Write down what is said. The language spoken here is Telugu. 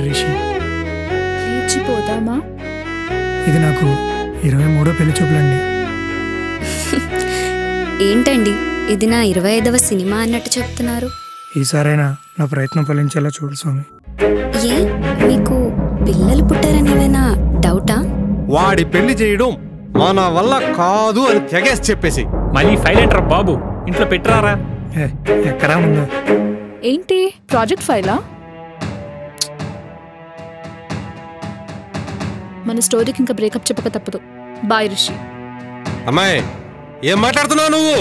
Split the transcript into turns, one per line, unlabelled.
రిషి.
లేచిపోదామా?
ఇది నాకు 23వ పెళ్లి చూపులండి.
ఏంటండి ఇది నా 25వ సినిమా అన్నట్టు చెప్తున్నారు?
ఈసారైనా నా ప్రయత్నం ఫలించేలా చూడు స్వామి.
ఏ మీకు పిల్లలు పుట్టారనేమైనా డౌటా?
వాడి పెళ్లి చేయడం మన వల్ల కాదు అని తెగేసి చెప్పేసి
మనీ ఫైల్ ఏంట్రా బాబు, ఇంట్లో పెట్టరారా?
ఎక్కడా ఉందో.
ఏంటి ప్రాజెక్ట్ ఫైలా? మన స్టోరీకి ఇంకా బ్రేకప్ చెప్పక తప్పదు. బాయ్ రిషి.
అమ్మాయి, ఏం మాట్లాడుతున్నావు నువ్వు?